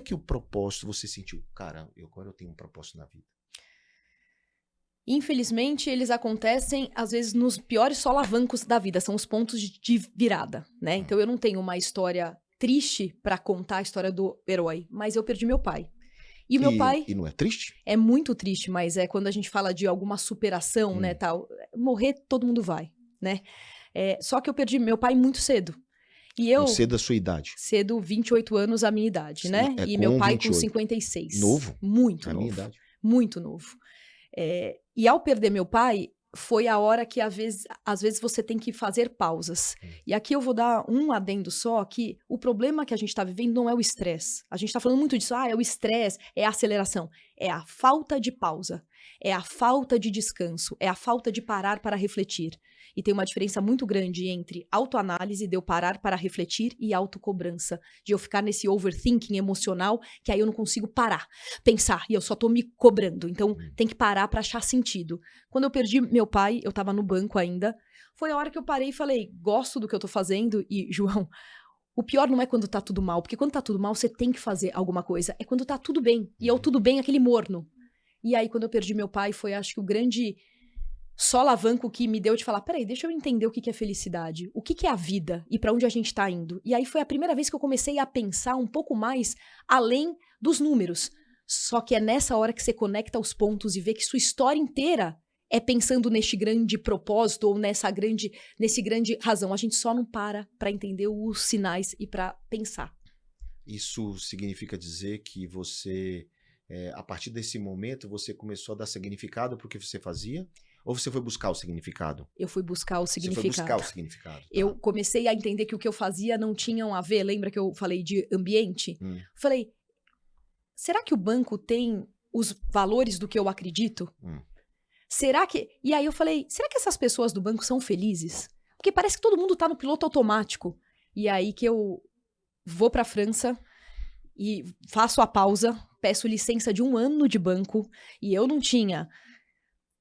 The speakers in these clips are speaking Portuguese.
que o propósito você sentiu? Cara, agora eu tenho um propósito na vida. Infelizmente, eles acontecem, às vezes, nos piores solavancos da vida. São os pontos de virada, né? Então, eu não tenho uma história triste pra contar a história do herói. Mas eu perdi meu pai. E o meu pai... E não é triste? É muito triste, mas é quando a gente fala de alguma superação, né, tal. Morrer, todo mundo vai, né? Só que eu perdi meu pai muito cedo. E eu... Cedo da sua idade? Cedo, 28 anos a minha idade, né? E meu pai 28. Com 56. Novo? Muito novo. Minha idade. Muito novo. E ao perder meu pai, foi a hora que às vezes você tem que fazer pausas. E aqui eu vou dar um adendo só, que o problema que a gente está vivendo não é o estresse. A gente está falando muito disso, é o estresse, é a aceleração. É a falta de pausa, é a falta de descanso, é a falta de parar para refletir. E tem uma diferença muito grande entre autoanálise, de eu parar para refletir, e autocobrança, de eu ficar nesse overthinking emocional, que aí eu não consigo parar, pensar, e eu só tô me cobrando. Então, tem que parar para achar sentido. Quando eu perdi meu pai, eu tava no banco ainda, foi a hora que eu parei e falei, gosto do que eu tô fazendo, e, João, o pior não é quando tá tudo mal, porque quando tá tudo mal, você tem que fazer alguma coisa, é quando tá tudo bem, e é o tudo bem aquele morno. E aí, quando eu perdi meu pai, foi, acho que o grande... solavanco que me deu de falar, peraí, deixa eu entender o que é felicidade, o que é a vida e pra onde a gente tá indo. E aí foi a primeira vez que eu comecei a pensar um pouco mais além dos números. Só que é nessa hora que você conecta os pontos e vê que sua história inteira é pensando neste grande propósito ou nesse grande razão. A gente só não para entender os sinais e pra pensar. Isso significa dizer que você, a partir desse momento, você começou a dar significado pro que você fazia? Ou você foi buscar o significado? Eu fui buscar o significado. Você foi buscar o significado. Tá. Eu comecei a entender que o que eu fazia não tinha a ver, lembra que eu falei de ambiente? Falei, será que o banco tem os valores do que eu acredito? Será que... E aí eu falei, será que essas pessoas do banco são felizes? Porque parece que todo mundo tá no piloto automático. E aí que eu vou pra França e faço a pausa, peço licença de 1 ano de banco, e eu não tinha...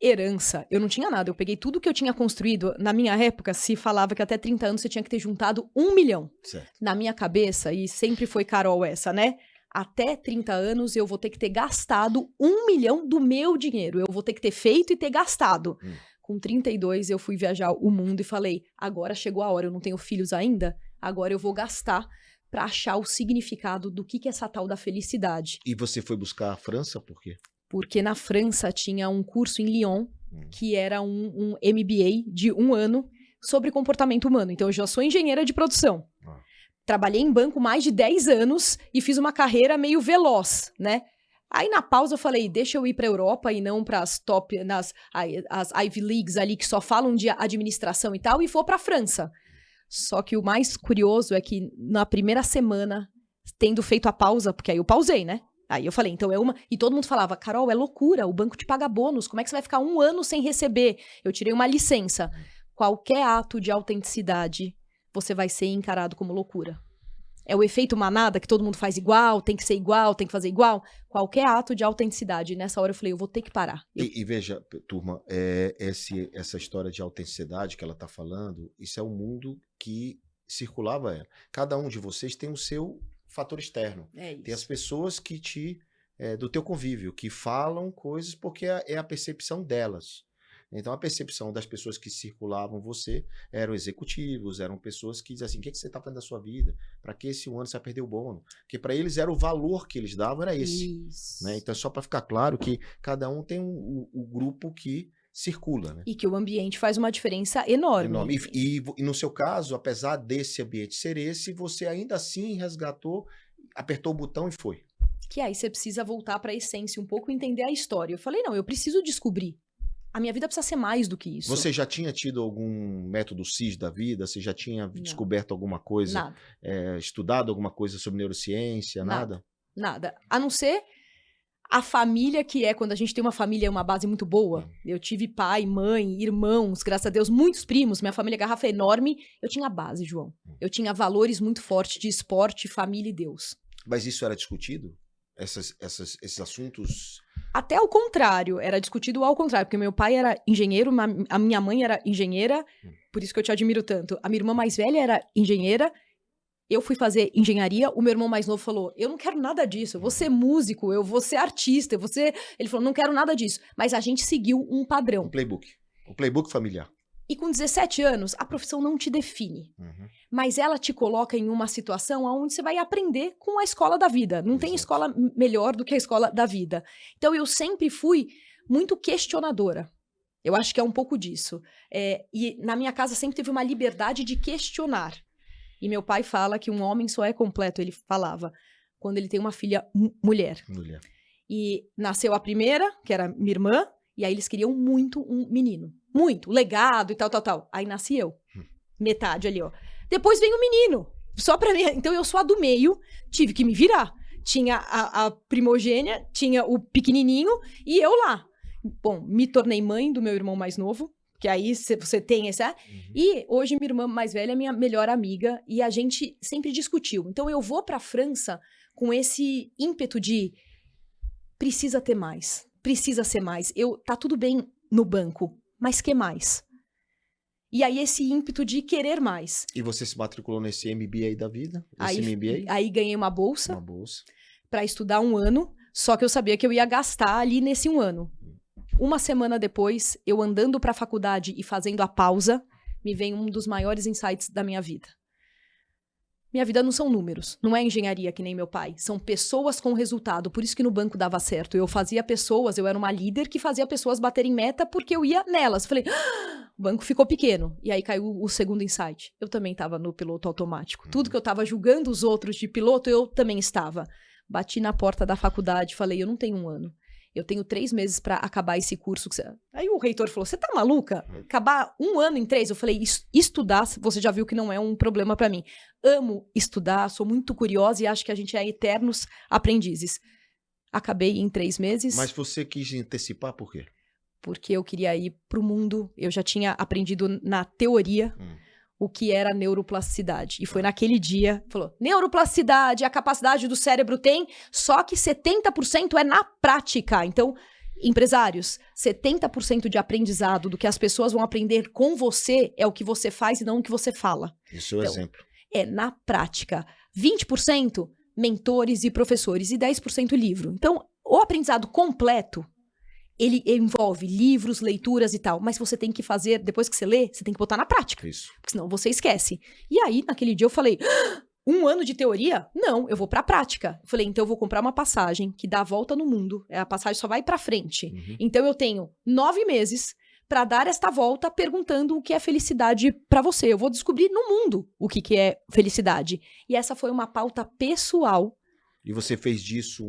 herança, eu não tinha nada, eu peguei tudo que eu tinha construído, na minha época se falava que até 30 anos você tinha que ter juntado 1 milhão, certo. Na minha cabeça, e sempre foi Carol essa, né, até 30 anos eu vou ter que ter gastado 1 milhão do meu dinheiro, eu vou ter que ter feito e ter gastado, Com 32 eu fui viajar o mundo e falei, agora chegou a hora, eu não tenho filhos ainda, agora eu vou gastar pra achar o significado do que é essa tal da felicidade. E você foi buscar a França por quê? Porque na França tinha um curso em Lyon, que era um MBA de 1 ano sobre comportamento humano. Então, eu já sou engenheira de produção. Trabalhei em banco mais de 10 anos e fiz uma carreira meio veloz, né? Aí, na pausa, eu falei, deixa eu ir para a Europa e não para as as Ivy Leagues ali, que só falam de administração e tal, e vou para a França. Só que o mais curioso é que na primeira semana, tendo feito a pausa, porque aí eu pausei, né? Aí eu falei, então é uma... E todo mundo falava, Carol, é loucura, o banco te paga bônus, como é que você vai ficar 1 ano sem receber? Eu tirei uma licença. Qualquer ato de autenticidade, você vai ser encarado como loucura. É o efeito manada, que todo mundo faz igual, tem que ser igual, tem que fazer igual. Qualquer ato de autenticidade. Nessa hora eu falei, eu vou ter que parar. E veja, turma, essa história de autenticidade que ela está falando, isso é um mundo que circulava ela. Cada um de vocês tem o seu... fator externo. Tem as pessoas que do teu convívio, que falam coisas porque é a percepção delas. Então, a percepção das pessoas que circulavam você eram executivos, eram pessoas que diziam assim, o que você está fazendo da sua vida? Para que esse 1 ano você vai perder o bônus? Porque para eles era o valor que eles davam, era esse. Né? Então, só para ficar claro que cada um tem o grupo que circula, né? E que o ambiente faz uma diferença enorme. E no seu caso, apesar desse ambiente ser esse, você ainda assim resgatou, apertou o botão e foi. Que aí você precisa voltar para a essência um pouco e entender a história. Eu falei, não, eu preciso descobrir. A minha vida precisa ser mais do que isso. Você já tinha tido algum método CIS da vida? Você já tinha descoberto alguma coisa? Nada. Estudado alguma coisa sobre neurociência? Nada? Nada. A não ser... a família que quando a gente tem uma família, é uma base muito boa. Eu tive pai, mãe, irmãos, graças a Deus, muitos primos. Minha família garrafa é enorme. Eu tinha base, João. Eu tinha valores muito fortes de esporte, família e Deus. Mas isso era discutido? Esses assuntos? Até ao contrário. Era discutido ao contrário. Porque meu pai era engenheiro, a minha mãe era engenheira. Por isso que eu te admiro tanto. A minha irmã mais velha era engenheira. Eu fui fazer engenharia, o meu irmão mais novo falou, eu não quero nada disso, eu vou ser músico, eu vou ser artista, eu vou ser... Ele falou, não quero nada disso. Mas a gente seguiu um padrão. O playbook familiar. E com 17 anos, a profissão não te define. Mas ela te coloca em uma situação onde você vai aprender com a escola da vida. Não tem escola melhor do que a escola da vida. Então, eu sempre fui muito questionadora. Eu acho que é um pouco disso. E na minha casa sempre teve uma liberdade de questionar. E meu pai fala que um homem só é completo, ele falava, quando ele tem uma filha mulher. E nasceu a primeira, que era minha irmã, e aí eles queriam muito um menino. Muito, legado e tal. Aí nasci eu. Metade ali, ó. Depois vem o menino. Só pra mim. Então eu sou a do meio, tive que me virar. Tinha a primogênia, tinha o pequenininho e eu lá. Bom, me tornei mãe do meu irmão mais novo. Que aí você tem esse... E hoje minha irmã mais velha é minha melhor amiga e a gente sempre discutiu. Então eu vou pra França com esse ímpeto de precisa ter mais, precisa ser mais. Tá tudo bem no banco, mas que mais? E aí esse ímpeto de querer mais. E você se matriculou nesse MBA da vida? Aí ganhei uma bolsa pra estudar 1 ano, só que eu sabia que eu ia gastar ali nesse 1 ano. 1 semana depois, eu andando para a faculdade e fazendo a pausa, me vem um dos maiores insights da minha vida. Minha vida não são números, não é engenharia que nem meu pai, são pessoas com resultado, por isso que no banco dava certo. Eu fazia pessoas, eu era uma líder que fazia pessoas baterem meta porque eu ia nelas. Falei, o banco ficou pequeno. E aí caiu o segundo insight. Eu também estava no piloto automático. Tudo que eu estava julgando os outros de piloto, eu também estava. Bati na porta da faculdade, falei, eu não tenho 1 ano. Eu tenho 3 meses para acabar esse curso. Aí o reitor falou, você tá maluca? Acabar 1 ano em 3? Eu falei, estudar, você já viu que não é um problema para mim. Amo estudar, sou muito curiosa e acho que a gente é eternos aprendizes. Acabei em 3 meses. Mas você quis antecipar por quê? Porque eu queria ir pro mundo. Eu já tinha aprendido na teoria o que era neuroplasticidade. E foi naquele dia, falou, neuroplasticidade, a capacidade do cérebro tem, só que 70% é na prática. Então, empresários, 70% de aprendizado do que as pessoas vão aprender com você é o que você faz e não o que você fala. Isso é o exemplo. É na prática. 20% mentores e professores e 10% livro. Então, o aprendizado completo, ele envolve livros, leituras e tal, mas você tem que fazer, depois que você lê, você tem que botar na prática. Isso. Porque senão você esquece. E aí, naquele dia eu falei, 1 ano de teoria? Não, eu vou pra prática. Eu falei, então eu vou comprar uma passagem que dá a volta no mundo. A passagem só vai pra frente. Então eu tenho 9 meses pra dar esta volta perguntando o que é felicidade pra você. Eu vou descobrir no mundo o que é felicidade. E essa foi uma pauta pessoal. E você fez disso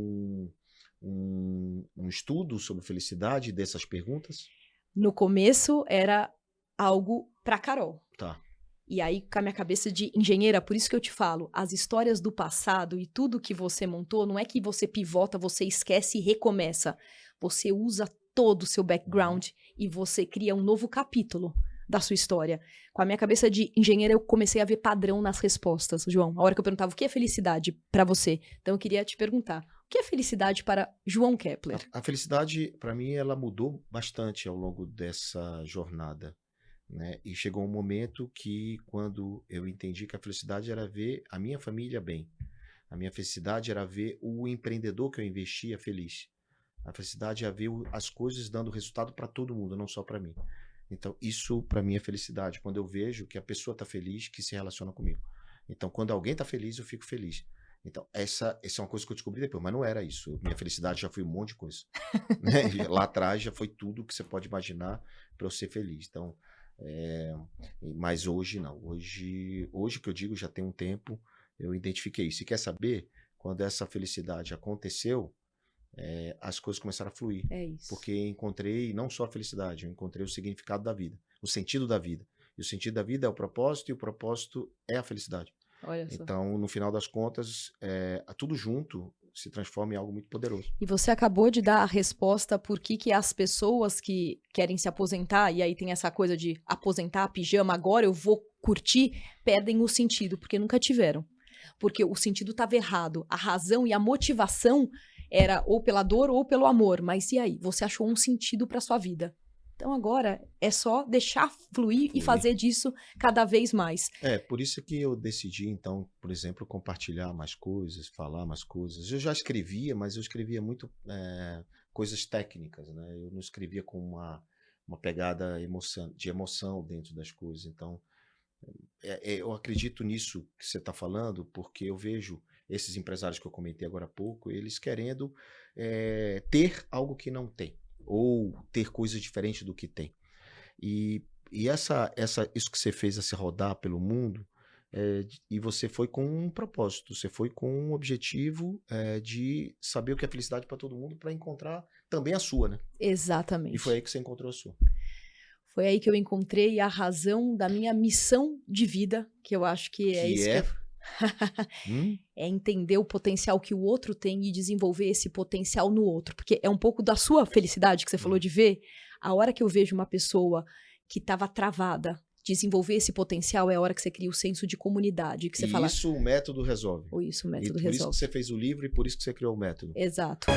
um estudo sobre felicidade dessas perguntas? No começo era algo pra Carol. Tá. E aí, com a minha cabeça de engenheira, por isso que eu te falo, as histórias do passado e tudo que você montou, não é que você pivota, você esquece e recomeça. Você usa todo o seu background e você cria um novo capítulo da sua história. Com a minha cabeça de engenheira, eu comecei a ver padrão nas respostas, João. A hora que eu perguntava, o que é felicidade pra você? Então, eu queria te perguntar, o que é felicidade para João Kepler? A felicidade, para mim, ela mudou bastante ao longo dessa jornada, né? E chegou um momento que, quando eu entendi que a felicidade era ver a minha família bem, a minha felicidade era ver o empreendedor que eu investia feliz. A felicidade é ver as coisas dando resultado para todo mundo, não só para mim. Então, isso para mim é felicidade, quando eu vejo que a pessoa está feliz, que se relaciona comigo. Então, quando alguém está feliz, eu fico feliz. Então, essa é uma coisa que eu descobri depois, mas não era isso. Minha felicidade já foi um monte de coisa. Né? Lá atrás já foi tudo que você pode imaginar para eu ser feliz. Então, mas hoje não. Hoje que eu digo, já tem um tempo, eu identifiquei isso. E quer saber? Quando essa felicidade aconteceu, as coisas começaram a fluir. É isso. Porque encontrei não só a felicidade, eu encontrei o significado da vida, o sentido da vida. E o sentido da vida é o propósito, e o propósito é a felicidade. Olha só. Então, no final das contas, tudo junto se transforma em algo muito poderoso. E você acabou de dar a resposta por que as pessoas que querem se aposentar, e aí tem essa coisa de aposentar, pijama, agora eu vou curtir, perdem o sentido, porque nunca tiveram. Porque o sentido estava errado. A razão e a motivação era ou pela dor ou pelo amor. Mas e aí? Você achou um sentido para sua vida. Então agora é só deixar fluir e fazer disso cada vez mais. Por isso que eu decidi, então, por exemplo, compartilhar mais coisas, falar mais coisas. Eu já escrevia, mas eu escrevia muito coisas técnicas, né? Eu não escrevia com uma pegada de emoção dentro das coisas. Então, eu acredito nisso que você está falando, porque eu vejo esses empresários que eu comentei agora há pouco, eles querendo ter algo que não tem, ou ter coisas diferentes do que tem. E isso que você fez, esse rodar pelo mundo, e você foi com um propósito, você foi com um objetivo de saber o que é felicidade para todo mundo, para encontrar também a sua, né? Exatamente. E foi aí que você encontrou a sua. Foi aí que eu encontrei a razão da minha missão de vida, que eu acho que é isso é entender o potencial que o outro tem e desenvolver esse potencial no outro. Porque é um pouco da sua felicidade que você falou de ver. A hora que eu vejo uma pessoa que estava travada, desenvolver esse potencial é a hora que você cria o senso de comunidade. Que você fala, isso o método resolve. Ou isso o método resolve. Por isso que você fez o livro e por isso que você criou o método. Exato.